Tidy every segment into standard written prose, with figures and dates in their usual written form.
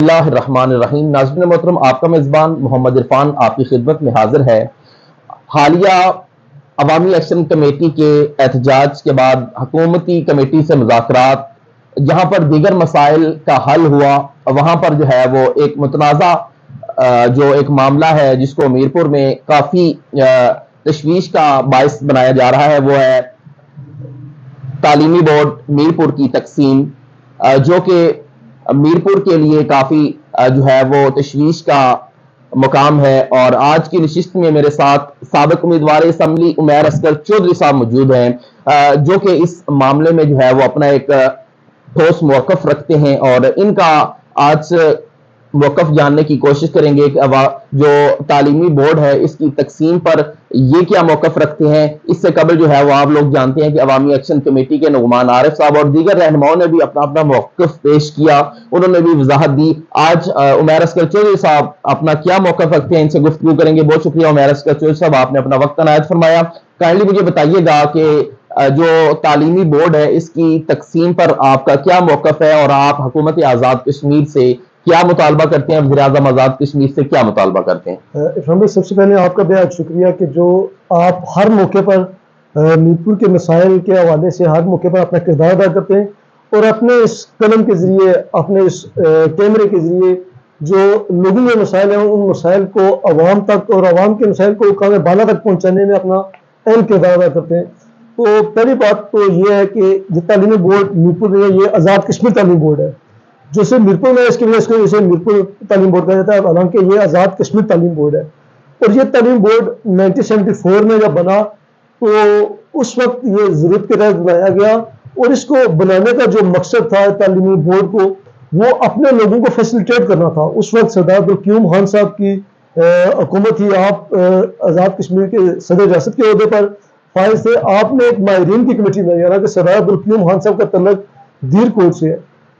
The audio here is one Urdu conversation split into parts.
اللہ الرحمن الرحیم۔ ناظرین محترم، آپ کا میزبان محمد عرفان آپ کی خدمت میں حاضر ہے۔ حالیہ عوامی ایکشن کمیٹی کے احتجاج کے بعد حکومتی کمیٹی سے مذاکرات، جہاں پر دیگر مسائل کا حل ہوا، وہاں پر جو ہے وہ ایک متنازع جو ایک معاملہ ہے جس کو میرپور میں کافی تشویش کا باعث بنایا جا رہا ہے، وہ ہے تعلیمی بورڈ میرپور کی تقسیم، جو کہ میرپور کے لیے کافی جو ہے وہ تشویش کا مقام ہے۔ اور آج کی نشست میں میرے ساتھ سابق امیدوار اسمبلی عمیر اصغر چودھری صاحب موجود ہیں، جو کہ اس معاملے میں جو ہے وہ اپنا ایک ٹھوس موقف رکھتے ہیں، اور ان کا آج موقف جاننے کی کوشش کریں گے کہ جو تعلیمی بورڈ ہے اس کی تقسیم پر یہ کیا موقف رکھتے ہیں۔ اس سے قبل جو ہے وہ آپ لوگ جانتے ہیں کہ عوامی ایکشن کمیٹی کے نعمان عارف صاحب اور دیگر رہنماؤں نے بھی اپنا اپنا موقف پیش کیا، انہوں نے بھی وضاحت دی۔ آج عمیر اصغر چودھری صاحب اپنا کیا موقف رکھتے ہیں، ان سے گفتگو کریں گے۔ بہت شکریہ عمیر اصغر چودھری صاحب، آپ نے اپنا وقت عنایت فرمایا۔ کائنڈلی مجھے بتائیے گا کہ جو تعلیمی بورڈ ہے اس کی تقسیم پر آپ کا کیا موقف ہے، اور آپ حکومت آزاد کشمیر سے کیا مطالبہ کرتے ہیں، وزیر اعظم آزاد کشمیر سے کیا مطالبہ کرتے ہیں؟ عرفان بھائی، سب سے پہلے آپ کا بہت شکریہ کہ جو آپ ہر موقع پر میرپور کے مسائل کے حوالے سے ہر موقع پر اپنا کردار ادا کرتے ہیں، اور اپنے اس قلم کے ذریعے، اپنے اس کیمرے کے ذریعے جو لوگوں کے مسائل ہیں ان مسائل کو عوام تک اور عوام کے مسائل کو قام بالا تک پہنچانے میں اپنا اہم کردار ادا کرتے ہیں۔ تو پہلی بات تو یہ ہے کہ جو تعلیمی بورڈ میرپور میں ہے یہ آزاد کشمیر تعلیمی بورڈ ہے، جو صرف میرپور میں اس کے لیے اسے میرپور تعلیم بورڈ کہا جاتا ہے، حالانکہ یہ آزاد کشمیر تعلیم بورڈ ہے۔ اور یہ تعلیم بورڈ 1974 میں جب بنا تو اس وقت یہ ضرورت کے تحت بنایا گیا، اور اس کو بنانے کا جو مقصد تھا تعلیمی بورڈ کو، وہ اپنے لوگوں کو فیسیلیٹیٹ کرنا تھا۔ اس وقت سردار عبدالقیوم خان صاحب کی حکومت تھی، آپ آزاد کشمیر کے صدر ریاست کے عہدے پر فائز تھے۔ آپ نے ایک ماہرین کی کمیٹی بنائی، حالانکہ سردار عبدالقیوم خان صاحب کا تعلق دیر کوٹ سے ہے۔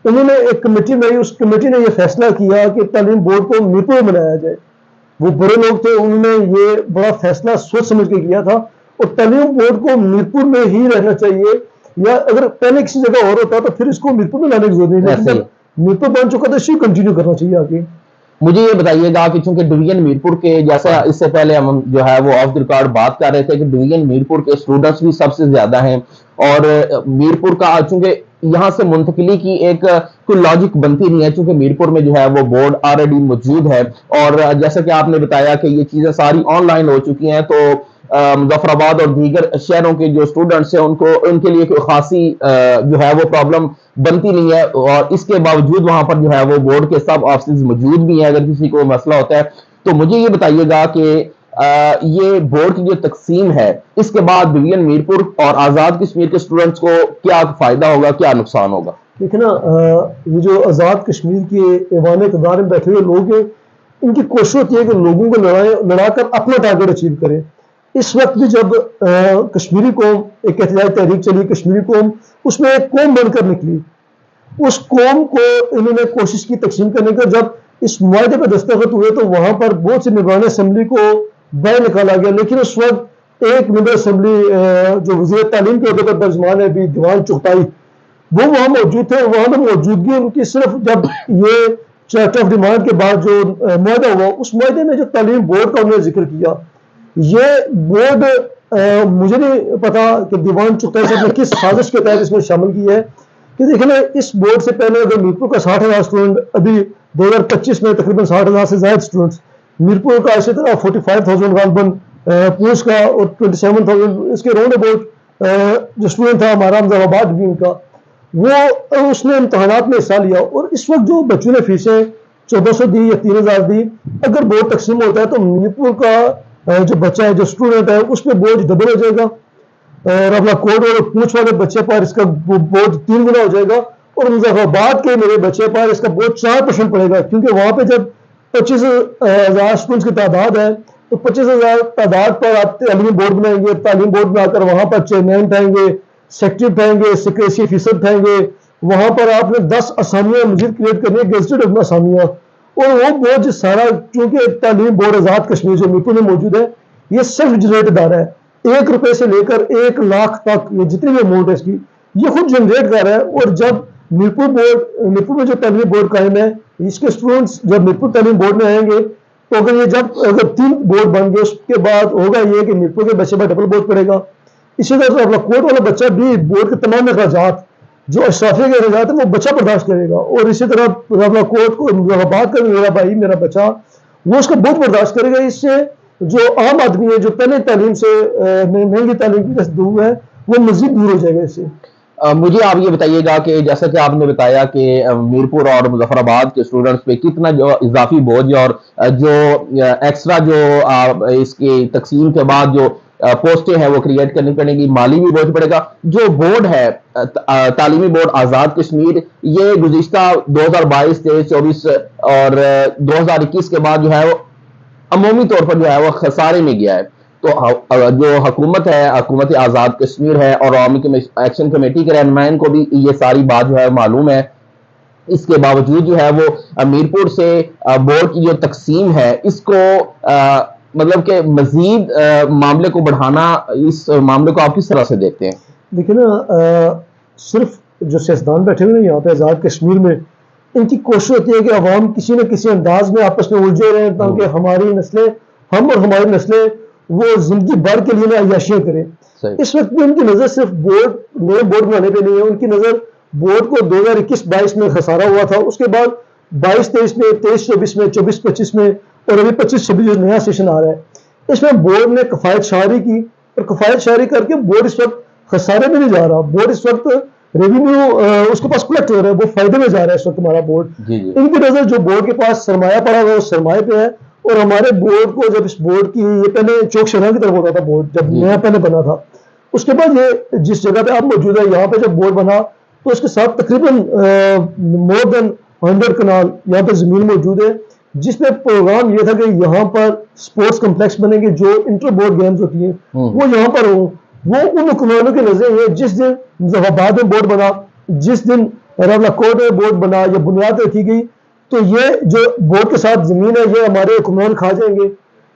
انہوں نے ایک کمیٹی بنائی، اس کمیٹی نے یہ فیصلہ کیا کہ تعلیم بورڈ کو میرپور میں بنایا جائے۔ وہ بڑے لوگ تھے، انہوں نے یہ بڑا فیصلہ سوچ سمجھ کے کیا تھا، اور تعلیم بورڈ کو میرپور میں ہی رہنا چاہیے، یا اگر پہلے کسی جگہ اور ہوتا تو پھر اس کو میرپور میں لانے کی ضرورت نہیں، لیکن میرپور بن چکا تو اسی کنٹینیو کرنا چاہیے آگے۔ مجھے یہ بتائیے گا کہ چونکہ ڈویژن میرپور کے، جیسا اس سے پہلے ہم جو ہے وہ آف دی ریکارڈ بات کر رہے تھے کہ ڈویژن میرپور کے اسٹوڈنٹس بھی سب سے زیادہ ہیں، اور میرپور کا چونکہ یہاں سے منتقلی کی ایک کوئی لاجک بنتی نہیں ہے، چونکہ میرپور میں جو ہے وہ بورڈ آلریڈی موجود ہے، اور جیسا کہ آپ نے بتایا کہ یہ چیزیں ساری آن لائن ہو چکی ہیں، تو مظفر آباد اور دیگر شہروں کے جو اسٹوڈنٹس ہیں ان کے لیے کوئی خاصی جو ہے وہ پرابلم بنتی نہیں ہے، اور اس کے باوجود وہاں پر جو ہے وہ بورڈ کے سب آفسز موجود بھی ہیں اگر کسی کو مسئلہ ہوتا ہے۔ تو مجھے یہ بتائیے گا کہ یہ بورڈ کی جو تقسیم ہے اس کے بعد ڈویژن میرپور اور آزاد کشمیر کے اسٹوڈنٹس کو کیا فائدہ ہوگا، کیا نقصان ہوگا؟ دیکھیں نا، یہ جو آزاد کشمیر کے ایوان اقتدار میں بیٹھے ہوئے لوگ ہیں، ان کی کوشش ہوتی ہے کہ لوگوں کو لڑا کر اپنا ٹارگیٹ اچیو کریں۔ اس وقت بھی جب کشمیری قوم ایک احتجاجی تحریک چلی، کشمیری قوم اس میں ایک قوم بن کر نکلی، اس قوم کو انہوں نے کوشش کی تقسیم کرنے کا۔ جب اس معاہدے پہ دستخط ہوئے تو وہاں پر بہت سے ممبران اسمبلی کو باہر نکالا گیا، لیکن اس وقت ایک ممبر اسمبلی جو وزیر تعلیم کے عہدے پر برجمان ہے بھی، دیوان چغتائی، وہ وہاں موجود تھے۔ وہاں پر موجودگی ان کی صرف جب یہ چارٹر آف ڈیمانڈ کے بعد جو معاہدہ ہوا، اس معاہدے میں جو تعلیم بورڈ کا انہوں نے ذکر کیا، یہ بورڈ مجھے نہیں پتا کہ دیوان چغتائی صاحب نے کس سازش کے تحت اس میں شامل کی ہے کہ دیکھیں نا، اس بورڈ سے پہلے اگر میرپور کا 60,000 اسٹوڈنٹ، ابھی 2025 میں تقریباً 60,000 سے زائد اسٹوڈنٹس، میرپور کا اسی طرح 45,000 غالباً، پونچھ کا اور 27,000 اس کے راؤنڈ اباؤٹ جو اسٹوڈنٹ تھا ہمارا مظفر آباد بھی ان کا، وہ اس نے امتحانات میں حصہ لیا۔ اور اس وقت جو بچوں نے فیسیں 1,400 دی یا 3,000 دی، اگر بورڈ تقسیم ہوتا ہے تو میرپور کا جو بچہ ہے، جو اسٹوڈنٹ ہے، اس پہ بوجھ ڈبل ہو جائے گا، اور اپنا کوٹ اور پونچھ والے بچے پر اس کا بوجھ 3 گنا ہو جائے گا، اور مظفر آباد کے میرے بچے پر اس کا بوجھ 4% پڑے گا، کیونکہ وہاں پہ جب 25,000 اسٹوڈنٹس کی تعداد ہے تو 25,000 تعداد پر آپ تعلیمی بورڈ بنائیں گے، تعلیم بورڈ بنا کر وہاں پر چیئرمین بٹھائیں گے، سیکرٹری بٹھائیں گے، سیکریٹری فیصد بٹھائیں گے، وہاں پر آپ نے 10 اسامیاں مزید کریٹ کرنی ہے، گیزٹڈ اسامیاں، اور وہ بوجھ سارا، چونکہ تعلیم بورڈ آزاد کشمیر جو میرپور میں موجود ہے، یہ سیلف جنریٹ ادارہ ہے، 1 روپے سے لے کر 1 لاکھ تک یہ جتنی بھی اماؤنٹ ہے اس کی، یہ خود جنریٹ کر رہا ہے۔ اور جب میرپور میں جو تعلیمی بورڈ قائم ہے، اس کے اسٹوڈنٹس جب میرپور تعلیم بورڈ میں آئیں گے تو اگر 3 بورڈ بن گئے، اس کے بعد ہوگا یہ کہ میرپور کے بچے پر ڈبل بورڈ پڑے گا. اسی طرح رابلہ کوٹ والا بچہ بھی بورڈ کے تمام اخراجات جو اشرافیہ کے اخراجات ہیں وہ بچہ برداشت کرے گا، اور اسی طرح رابلہ کوٹ کو آباد کا میرا بھائی میرا بچہ وہ اس کا بورڈ برداشت کرے گا. اس سے جو عام آدمی ہے جو پہلے تعلیم سے مہنگی تعلیم کی دور ہے وہ مزید دور ہو جائے گا اس سے. مجھے آپ یہ بتائیے گا کہ جیسا کہ آپ نے بتایا کہ میرپور اور مظفر آباد کے اسٹوڈنٹس پہ کتنا جو اضافی بوجھ اور جو ایکسٹرا جو اس کی تقسیم کے بعد جو پوسٹیں ہیں وہ کریٹ کرنی پڑیں گی، مالی بھی بوجھ پڑے گا. جو بورڈ ہے تعلیمی بورڈ آزاد کشمیر، یہ گزشتہ 2022 23 24 اور 2021 کے بعد جو ہے وہ عمومی طور پر جو ہے وہ خسارے میں گیا ہے. تو جو حکومت ہے، حکومت آزاد کشمیر ہے اور عوامی ایکشن کمیٹی کے رہنمائن کو بھی یہ ساری بات جو ہے معلوم ہے. اس کے باوجود جو ہے وہ میرپور سے بورڈ کی جو تقسیم ہے اس کو مطلب کہ مزید معاملے کو بڑھانا، اس معاملے کو آپ کس طرح سے دیکھتے ہیں؟ دیکھیں نا، صرف جو سیاستدان بیٹھے ہوئے ہیں یہاں پہ آزاد کشمیر میں، ان کی کوشش ہوتی ہے کہ عوام کسی نہ کسی انداز میں آپس میں الجھے رہیں تاکہ ہماری نسلیں، ہم اور ہماری نسلیں وہ زندگی بھر کے لیے عیاشیاں کریں. اس وقت بھی ان کی نظر صرف نئے بورڈ بنانے پہ نہیں ہے، ان کی نظر بورڈ کو 2021-22 میں خسارہ ہوا تھا، اس کے بعد 22-23 میں، 23-24 میں، 24-25 میں، اور ابھی 25-26 جو نیا سیشن آ رہا ہے، اس میں بورڈ نے کفایت شعاری کی، اور کفایت شعاری کر کے بورڈ اس وقت خسارے میں نہیں جا رہا. بورڈ اس وقت ریونیو اس کے پاس کلیکٹ ہو رہا ہے، وہ فائدے میں جا رہا ہے اس وقت ہمارا بورڈ. ان کی نظر جو بورڈ کے پاس سرمایہ پڑا ہوا ہے وہ سرمایہ پہ ہے، اور ہمارے بورڈ کو جب اس بورڈ کی یہ پہلے چوک شہرہ کی طرف ہوتا تھا بورڈ جب نیا پہلے بنا تھا، اس کے بعد یہ جس جگہ پہ آپ موجود ہے یہاں پہ جب بورڈ بنا تو اس کے ساتھ تقریباً مور دین 100 کنال یہاں پہ زمین موجود ہے، جس میں پروگرام یہ تھا کہ یہاں پر سپورٹس کمپلیکس بنیں گے، جو انٹر بورڈ گیمز ہوتی ہیں وہ یہاں پر ہوں. وہ ان حکمرانوں کی نظر یہ جس دن مظفر آباد میں بورڈ بنا، جس دن رابلہ کوٹ میں بورڈ بنا یا بنیاد رکھی گئی، تو یہ جو بورڈ کے ساتھ زمین ہے یہ ہمارے حکمران کھا جائیں گے.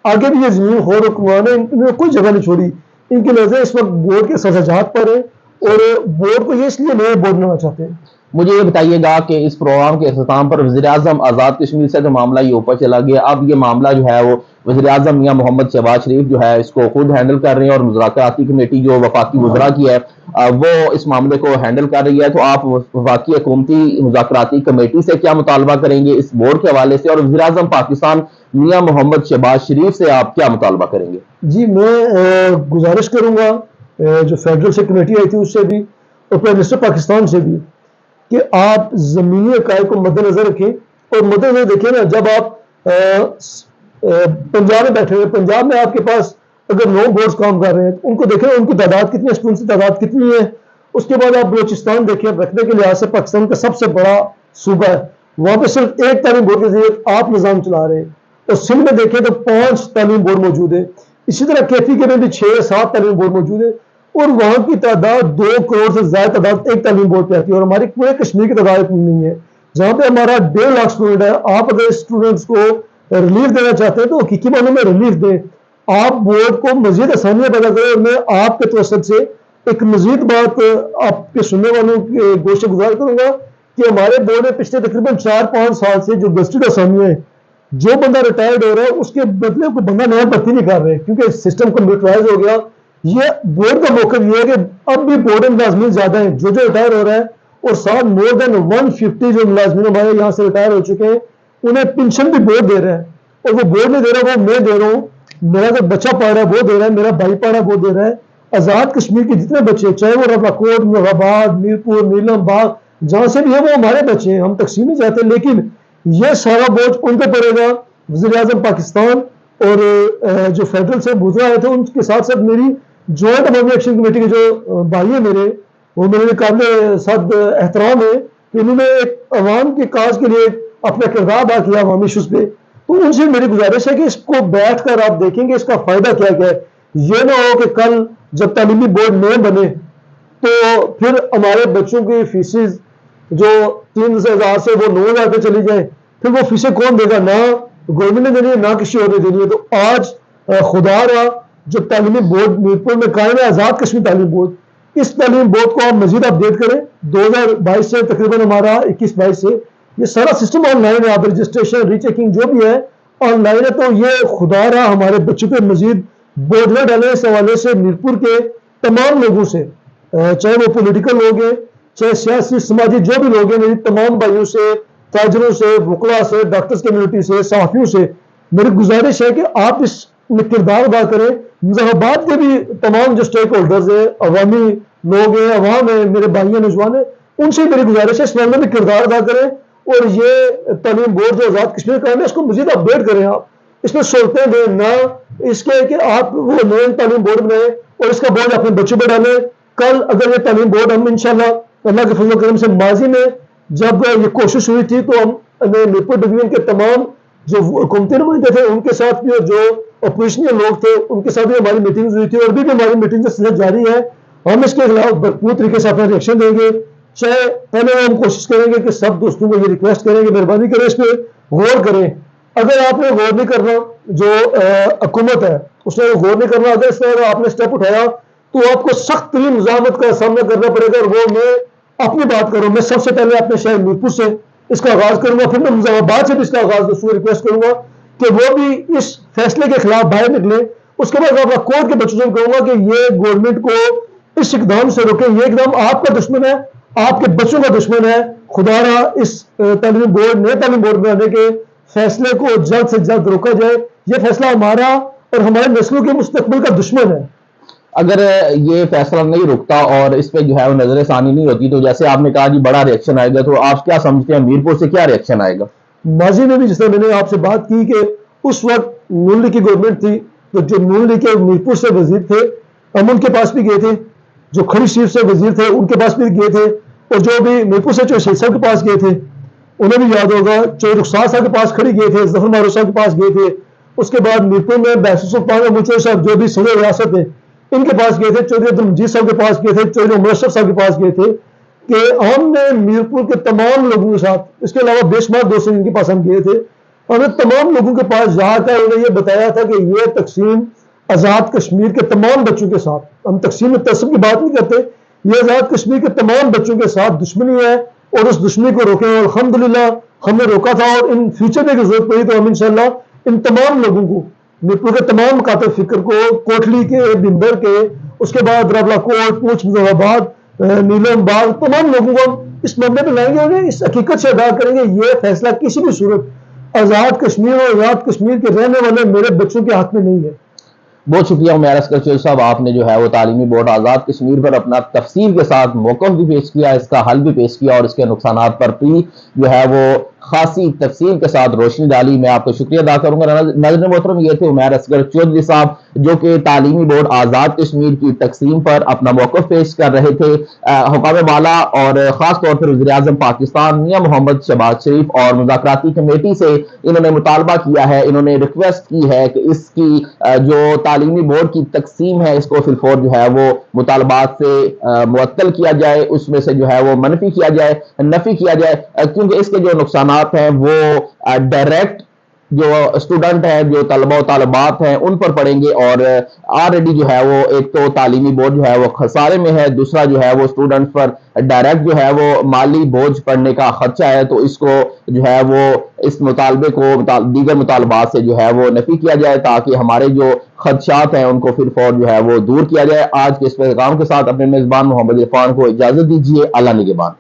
آگے بھی یہ زمین اور حکمران ہے، انہوں نے کوئی جگہ نہیں چھوڑی. ان کی نظر اس وقت بورڈ کے سرجات پر ہے، اور بورڈ کو یہ اس لیے نئے بورڈ بنانا چاہتے ہیں. مجھے یہ بتائیے گا کہ اس پروگرام کے اختتام پر وزیر اعظم آزاد کشمیر سے جو معاملہ یہ اوپر چلا گیا، اب یہ معاملہ جو ہے وہ وزیر اعظم میاں محمد شہباز شریف جو ہے اس کو خود ہینڈل کر رہے ہیں، اور مذاکراتی کمیٹی جو وفاقی وزراء کی ہے وہ اس معاملے کو ہینڈل کر رہی ہے. تو آپ وفاقی حکومتی مذاکراتی کمیٹی سے کیا مطالبہ کریں گے اس بورڈ کے حوالے سے، اور وزیر اعظم پاکستان میاں محمد شہباز شریف سے آپ کیا مطالبہ کریں گے؟ جی میں گزارش کروں گا جو فیڈرل سے کمیٹی آئی تھی اس سے بھی اور پرائم منسٹر پاکستان سے بھی کہ آپ زمینی حقائق کو مد نظر رکھیں. اور مد نظر دیکھیں نا، جب آپ پنجاب میں بیٹھے ہوئے، پنجاب میں آپ کے پاس اگر 9 بورڈز کام کر رہے ہیں تو ان کو دیکھیں ان کی تعداد کتنی ہے، اسٹوڈنٹس کی تعداد کتنی ہے. اس کے بعد آپ بلوچستان دیکھیں، رکھنے کے لحاظ سے پاکستان کا سب سے بڑا صوبہ ہے، وہاں پہ صرف 1 تعلیم بورڈ کے ذریعے آپ نظام چلا رہے ہیں. اور سندھ میں دیکھیں تو 5 تعلیم بورڈ موجود ہیں. اسی طرح کیفی کے میں بھی 6-7 تعلیم بورڈ موجود ہیں، اور وہاں کی تعداد 2 کروڑ سے زائد تعداد 1 تعلیم بورڈ پہ آتی ہے، اور ہماری پورے کشمیر کی تعداد اتنی نہیں ہے. جہاں پہ ہمارا 1.5 لاکھ اسٹوڈنٹ ہے، آپ اگر اسٹوڈنٹس کو ریلیف دینا چاہتے ہیں تو حقیقی معنوں میں ریلیف دیں. آپ بورڈ کو مزید آسانیاں پیدا کریں. اور میں آپ کے توسط سے ایک مزید بات آپ کے سننے والوں کے گوشت گزار کروں گا کہ ہمارے بورڈ میں پچھلے تقریباً 4-5 سال سے جو گزٹڈ آسانیاں ہیں، جو بندہ ریٹائرڈ ہو رہا ہے اس کے بدلے کو بندہ نیا بھرتی نہیں کر رہے کیونکہ سسٹم کمپیوٹرائز ہو گیا. یہ بورڈ کا موقف یہ ہے کہ اب بھی بورڈ ملازمین زیادہ ہیں جو ریٹائر ہو رہا ہے، اور ساتھ مور دین 150 جو ملازمین ہمارے یہاں سے ریٹائر ہو چکے ہیں انہیں پینشن بھی بورڈ دے رہا ہے. اور وہ بورڈ نہیں دے رہا، وہ میں دے رہا ہوں، میرا جو بچہ پڑھ رہا ہے وہ دے رہا ہے، میرا بھائی پڑھ رہا ہے وہ دے رہا ہے. آزاد کشمیر کے جتنے بچے چاہے وہ رابلہ کوٹ، مظفر آباد، میرپور، نیلم باغ جہاں سے بھی ہے وہ ہمارے بچے ہیں، ہم تقسیم نہیں چاہتے، لیکن یہ سارا بوجھ ان پہ پڑے گا. وزیر اعظم پاکستان اور جو فیڈرل سے وزراء آئے تھے ان کے ساتھ ساتھ میری جوائنٹ عوامی ایکشن کمیٹی کے جو بھائی ہیں میرے، وہ میرے قابل صد احترام ہے کہ انہوں نے ایک عوام کے کاج کے لیے اپنا کردار ادا کیا عوامی ایشوز پہ. تو ان سے میری گزارش ہے کہ اس کو بیٹھ کر آپ دیکھیں گے اس کا فائدہ کیا کیا ہے. یہ نہ ہو کہ کل جب تعلیمی بورڈ نئے بنے تو پھر ہمارے بچوں کی فیسز جو 3,000 سے وہ 9,000 پہ چلی جائیں، پھر وہ فیسیں کون دے گا؟ نہ گورنمنٹ نے دینی ہے نہ کسی اور نے دینی ہے. تو آج خدا رہا جو تعلیمی بورڈ میرپور میں قائم ہے آزاد کشمیر تعلیم بورڈ، اس تعلیم بورڈ کو آپ مزید اپڈیٹ کریں. 2022 سے تقریباً ہمارا 21-22 سے یہ سارا سسٹم آن لائن ہے. آپ رجسٹریشن ری چیکنگ جو بھی ہے آن لائن ہے. تو یہ خدا رہا ہمارے بچوں پہ مزید بوجھ نہ ڈالیں. اس حوالے سے میرپور کے تمام لوگوں سے, چاہے وہ پولیٹیکل لوگ ہیں, چاہے سیاسی سماجی جو بھی لوگ ہیں, میری تمام بھائیوں سے, تاجروں سے, وکلاء سے, ڈاکٹرز کمیونٹی سے, صحافیوں سے میری گزارش ہے کہ آپ اس میں کردار ادا کریں. مظفر آباد کے بھی تمام جو اسٹیک ہولڈرز ہیں, عوامی لوگ ہیں, عوام ہیں, میرے بھائی نوجوان ہیں, ان سے میری گزارش ہے اس معاملے میں کردار ادا کریں. اور یہ تعلیم بورڈ جو آزاد کشمیر کا ہے اس کو مزید اپڈیٹ کریں. آپ اس میں سہولتیں دیں, نہ اس کے کہ آپ وہ نئے تعلیم بورڈ بنائیں اور اس کا بورڈ اپنے بچوں پہ ڈالیں. کل اگر یہ تعلیم بورڈ ہم انشاءاللہ اللہ کے فضل و کرم سے ماضی میں جب یہ کوشش ہوئی تھی تو ہم میرپور ڈویژن کے تمام جو حکومتی نمائندے تھے ان کے ساتھ بھی, اور جو اپوزیشنل لوگ تھے ان کے ساتھ بھی ہماری میٹنگز ہوئی تھی, اور بھی ہماری میٹنگ سلسلہ جاری ہے. ہم اس کے خلاف بھرپور طریقے سے اپنا ریئیکشن دیں گے. چاہے پہلے ہم کوشش کریں گے کہ سب دوستوں کو یہ ریکویسٹ کریں گے مہربانی کریں اس پہ غور کریں. اگر آپ نے غور نہیں کرنا, جو حکومت ہے اس نے غور نہیں کرنا, اگر اس طرح آپ نے اسٹیپ اٹھایا تو آپ کو سخت ترین مزاحمت کا سامنا کرنا پڑے گا. اور وہ میں اپنی بات کروں, میں سب سے پہلے اپنے شہر میرپور سے اس کا آغاز کروں گا, پھر میں مظفر آباد سے بھی اس کا آغاز دوستوں کو ریکویسٹ کروں گا کہ وہ بھی اس فیصلے کے خلاف باہر نکلیں. اس کے بعد آپ کورٹ کے بچوں سے کہوں گا کہ یہ گورنمنٹ کو اس اقدام سے روکیں. یہ اقدام آپ کا دشمن ہے, آپ کے بچوں کا دشمن ہے. خدا رہا اس تعلیم بورڈ, نئے تعلیم بورڈ بنانے کے فیصلے کو جلد سے جلد روکا جائے. یہ فیصلہ ہمارا اور ہمارے نسلوں کے مستقبل کا دشمن ہے. اگر یہ فیصلہ نہیں رکتا اور اس پہ جو ہے وہ نظر ثانی نہیں ہوتی, تو جیسے آپ نے کہا جی بڑا ریئیکشن آئے گا, تو آپ کیا سمجھتے ہیں میرپور سے کیا ریئیکشن آئے گا؟ ماضی میں بھی جس طرح میں نے آپ سے بات کی کہ اس وقت نون لیگ کی گورنمنٹ تھی, تو جو نون لیگ کے میرپور سے وزیر تھے ہم ان کے پاس بھی گئے تھے, جو کھڑی شریف سے وزیر تھے ان کے پاس بھی گئے تھے, اور جو بھی میرپور سے شہید صاحب کے پاس گئے تھے انہیں بھی یاد ہوگا, جو رخسار صاحب کے پاس کھڑی گئے تھے, ظفر معروف صاحب کے پاس گئے تھے. اس کے بعد میرپور میں بحث سلطان منچور صاحب جو بھی صدر ریاست ہیں ان کے پاس گئے تھے, چودھری عبد المجید صاحب کے پاس گئے تھے, چودھری عمر اشرف صاحب کے پاس گئے تھے, کہ ہم نے میرپور کے تمام لوگوں کے ساتھ, اس کے علاوہ بے شمار دوست جن کے پاس ہم گئے تھے, ہم نے تمام لوگوں کے پاس جا کر انہیں یہ بتایا تھا کہ یہ تقسیم آزاد کشمیر کے تمام بچوں کے ساتھ, ہم تقسیم تعصب کی بات نہیں کرتے, یہ آزاد کشمیر کے تمام بچوں کے ساتھ دشمنی ہے اور اس دشمنی کو روکیں. اور الحمدللہ ہم نے روکا تھا, اور ان فیوچر میں ضرورت پڑی تو ہم انشاءاللہ ان تمام لوگوں کو, میرپور کے تمام مکاتب فکر کو, کوٹلی کے, بندر کے, اس کے بعد رابلہ کوٹ, پونچھ, مظفر آباد, نیلم باغ, تمام لوگوں کو ہم اس معاملے پہ لائیں گے اور اس حقیقت سے ادا کریں گے یہ فیصلہ کسی بھی صورت آزاد کشمیر اور آزاد کشمیر کے رہنے والے میرے بچوں کے ہاتھ میں نہیں ہے. بہت شکریہ عمیر اصغر چودھری صاحب, آپ نے جو ہے وہ تعلیمی بورڈ آزاد کشمیر پر اپنا تفصیل کے ساتھ موقف بھی پیش کیا, اس کا حل بھی پیش کیا, اور اس کے نقصانات پر بھی جو ہے وہ خاصی تفصیل کے ساتھ روشنی ڈالی. میں آپ کو شکریہ ادا کروں گا. ناظرین محترم, یہ تھے عمیر اصغر چودھری صاحب جو کہ تعلیمی بورڈ آزاد کشمیر کی تقسیم پر اپنا موقف پیش کر رہے تھے. حکام بالا اور خاص طور پر وزیر اعظم پاکستان میاں محمد شہباز شریف اور مذاکراتی کمیٹی سے انہوں نے مطالبہ کیا ہے, انہوں نے ریکویسٹ کی ہے کہ اس کی جو تعلیمی بورڈ کی تقسیم ہے اس کو فی الفور جو ہے وہ مطالبات سے معطل کیا جائے, اس میں سے جو ہے وہ نفی کیا جائے, کیونکہ اس کے جو نقصانات ہیں وہ ڈائریکٹ جو اسٹوڈنٹ ہیں, جو طلبہ و طالبات ہیں ان پر پڑیں گے. اور آلریڈی جو ہے وہ ایک تو تعلیمی بورڈ جو ہے وہ خسارے میں ہے, دوسرا جو ہے وہ اسٹوڈنٹ پر ڈائریکٹ جو ہے وہ مالی بوجھ پڑنے کا خدشہ ہے. تو اس کو جو ہے وہ اس مطالبے کو دیگر مطالبات سے جو ہے وہ نفی کیا جائے تاکہ ہمارے جو خدشات ہیں ان کو پھر فور جو ہے وہ دور کیا جائے. آج کے اس پیغام کے ساتھ اپنے میزبان محمد عرفان کو اجازت دیجیے. اللہ نگہبان.